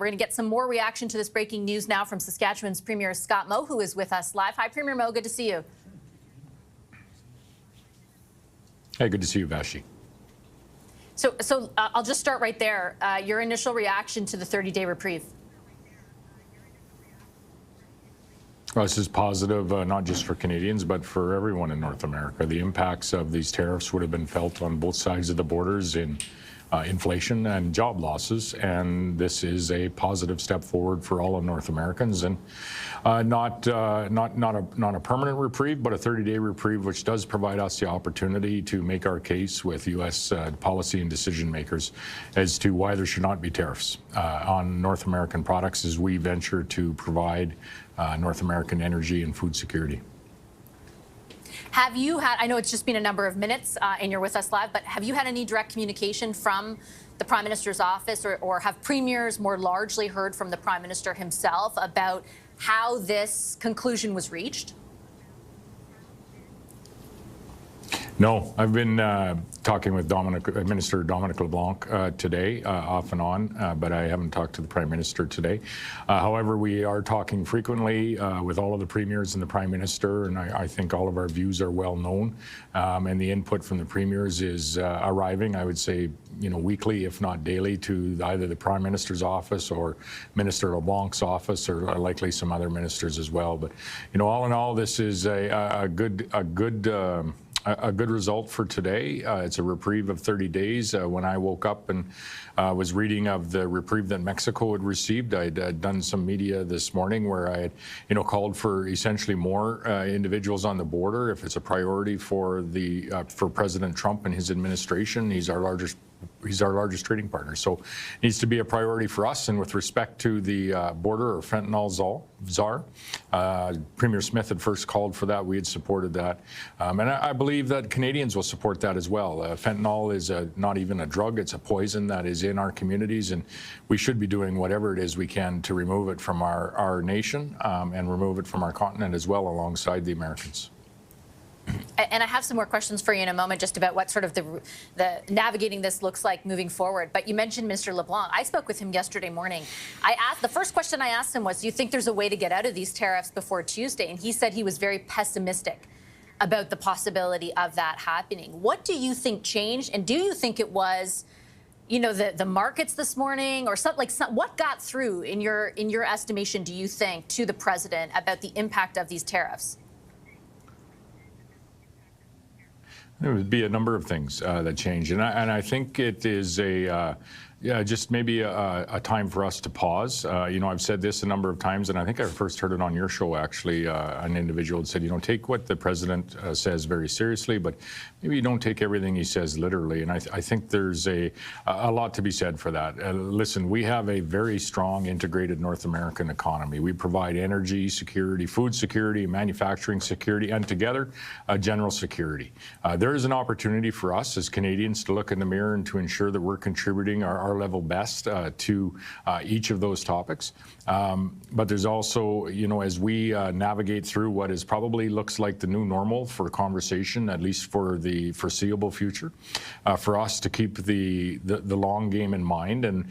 We're going to get some more reaction to this breaking news now from Saskatchewan's Premier Scott Moe, who is with us live. Hi, Premier Moe. Good to see you. Hey, good to see you, Vassy. So I'll just start right there. Your initial reaction to the 30-day reprieve. Well, this is positive, not just for Canadians, but for everyone in North America. The impacts of these tariffs would have been felt on both sides of the borders in inflation and job losses, and this is a positive step forward for all of North Americans, and not a permanent reprieve, but a 30-day reprieve, which does provide us the opportunity to make our case with U.S. Policy and decision makers as to why there should not be tariffs on North American products as we venture to provide North American energy and food security. Have you had, I know it's just been a number of minutes and you're with us live, but have you had any direct communication from the Prime Minister's office, or have premiers more largely heard from the Prime Minister himself about how this conclusion was reached? No, I've been talking with Minister Dominic LeBlanc today, off and on, but I haven't talked to the Prime Minister today. However, we are talking frequently with all of the premiers and the Prime Minister, and I think all of our views are well known, and the input from the premiers is arriving, I would say, weekly, if not daily, to either the Prime Minister's office or Minister LeBlanc's office, or likely some other ministers as well. But all in all, this is a good result for today. It's a reprieve of 30 days. When I woke up and was reading of the reprieve that Mexico had received, I'd done some media this morning where I had, called for essentially more individuals on the border. If it's a priority for President Trump and his administration, he's our largest trading partner. So it needs to be a priority for us. And with respect to the border or fentanyl czar, Premier Smith had first called for that. We had supported that. And I believe that Canadians will support that as well. Fentanyl is not even a drug. It's a poison that is in our communities. And we should be doing whatever it is we can to remove it from our nation and remove it from our continent as well, alongside the Americans. And I have some more questions for you in a moment, just about what sort of the navigating this looks like moving forward. But you mentioned Mr. LeBlanc. I spoke with him yesterday morning. The first question I asked him was, do you think there's a way to get out of these tariffs before Tuesday? And he said he was very pessimistic about the possibility of that happening. What do you think changed? And do you think it was, the markets this morning, or something what got through in your estimation, do you think, to the president about the impact of these tariffs? There would be a number of things that change, and I think it is just maybe a time for us to pause. I've said this a number of times, and I think I first heard it on your show, actually. An individual had said, take what the president says very seriously, but maybe you don't take everything he says literally. And I think there's a lot to be said for that. Listen, we have a very strong integrated North American economy. We provide energy security, food security, manufacturing security, and together, general security. There is an opportunity for us as Canadians to look in the mirror and to ensure that we're contributing our level best to each of those topics. But there's also, as we navigate through what is probably looks like the new normal for conversation, at least for the foreseeable future, for us to keep the long game in mind and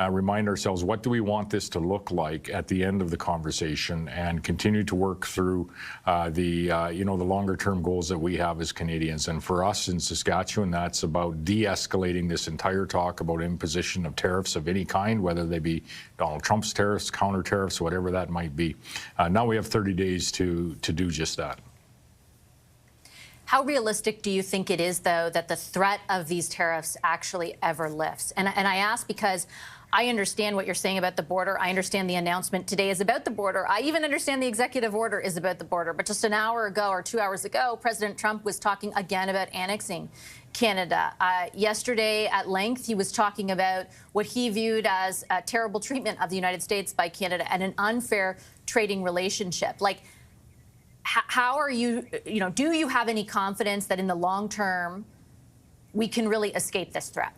remind ourselves, what do we want this to look like at the end of the conversation, and continue to work through the longer term goals that we have as Canadians. And for us in Saskatchewan, that's about de-escalating this entire talk about imposition of tariffs of any kind, whether they be Donald Trump's tariffs, counter tariffs, whatever that might be. Now we have 30 days to do just that. How realistic do you think it is, though, that the threat of these tariffs actually ever lifts? And I ask because I understand what you're saying about the border. I understand the announcement today is about the border. I even understand the executive order is about the border. But just an hour ago or 2 hours ago, President Trump was talking again about annexing Canada. Yesterday, at length, he was talking about what he viewed as terrible treatment of the United States by Canada and an unfair trading relationship. How are you, do you have any confidence that in the long term we can really escape this threat?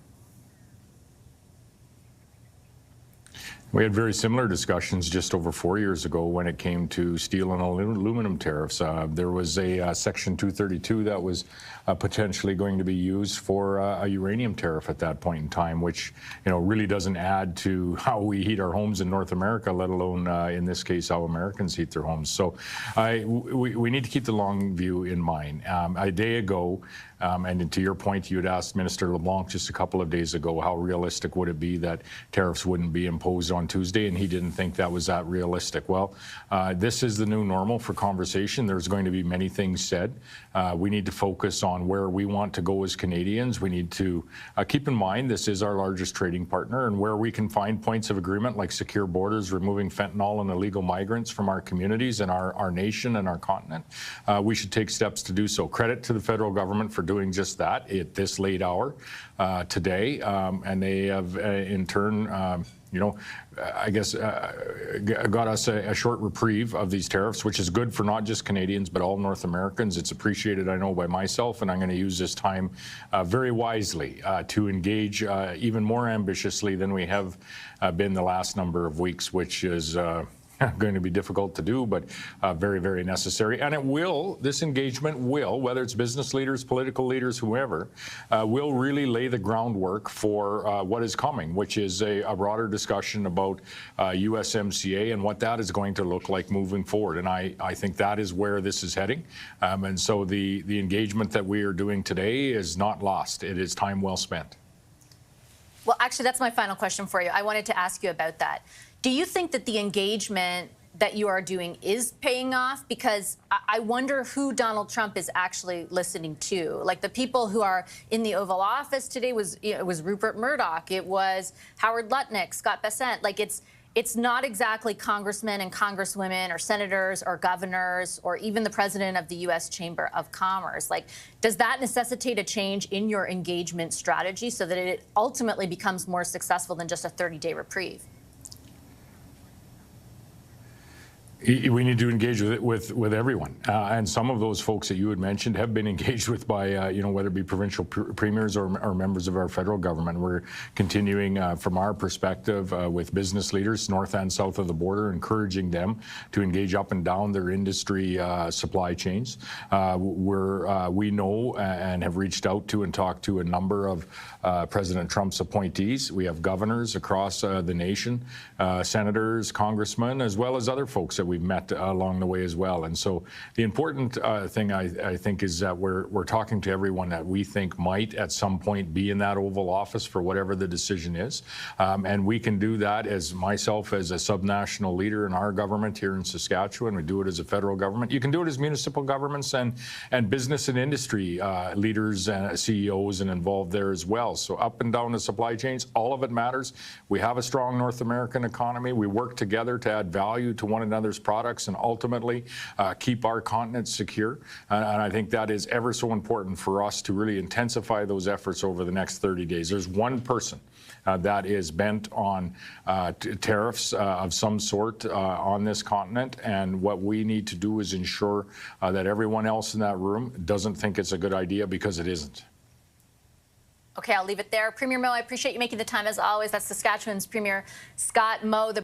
We had very similar discussions just over 4 years ago when it came to steel and aluminum tariffs. There was a Section 232 that was potentially going to be used for a uranium tariff at that point in time, which really doesn't add to how we heat our homes in North America, let alone in this case how Americans heat their homes. So we need to keep the long view in mind. A day ago, and to your point, you had asked Minister LeBlanc just a couple of days ago how realistic would it be that tariffs wouldn't be imposed on Tuesday, and he didn't think that was that realistic. Well, this is the new normal for conversation. There's going to be many things said. We need to focus on where we want to go as Canadians. We need to keep in mind this is our largest trading partner, and where we can find points of agreement like secure borders, removing fentanyl and illegal migrants from our communities and our nation and our continent, we should take steps to do so. Credit to the federal government for doing just that at this late hour today, and they have in turn I guess got us a short reprieve of these tariffs, which is good for not just Canadians but all North Americans. It's appreciated, I know, by myself, and I'm going to use this time very wisely to engage even more ambitiously than we have been the last number of weeks, which is going to be difficult to do, but very, very necessary. And this engagement will, whether it's business leaders, political leaders, whoever, will really lay the groundwork for what is coming, which is a broader discussion about USMCA and what that is going to look like moving forward. And I think that is where this is heading. And so the engagement that we are doing today is not lost. It is time well spent. Well, actually, that's my final question for you. I wanted to ask you about that. Do you think that the engagement that you are doing is paying off? Because I wonder who Donald Trump is actually listening to. Like the people who are in the Oval Office today it was Rupert Murdoch, it was Howard Lutnick, Scott Bessent. Like it's not exactly congressmen and congresswomen or senators or governors or even the president of the U.S. Chamber of Commerce. Like, does that necessitate a change in your engagement strategy so that it ultimately becomes more successful than just a 30-day reprieve? We need to engage with everyone, and some of those folks that you had mentioned have been engaged with by whether it be provincial premiers or members of our federal government. We're continuing from our perspective with business leaders north and south of the border, encouraging them to engage up and down their industry supply chains. We know and have reached out to and talked to a number of President Trump's appointees. We have governors across the nation, senators, congressmen, as well as other folks that we've met along the way as well. And so the important thing I think is that we're talking to everyone that we think might at some point be in that Oval Office for whatever the decision is. And we can do that as myself as a subnational leader in our government here in Saskatchewan. We do it as a federal government. You can do it as municipal governments and business and industry leaders and CEOs and involved there as well. So up and down the supply chains, all of it matters. We have a strong North American economy. We work together to add value to one another's products and ultimately keep our continent secure. And I think that is ever so important for us to really intensify those efforts over the next 30 days. There's one person that is bent on tariffs of some sort on this continent, and what we need to do is ensure that everyone else in that room doesn't think it's a good idea, because it isn't. Okay, I'll leave it there. Premier Moe, I appreciate you making the time as always. That's Saskatchewan's Premier Scott Moe.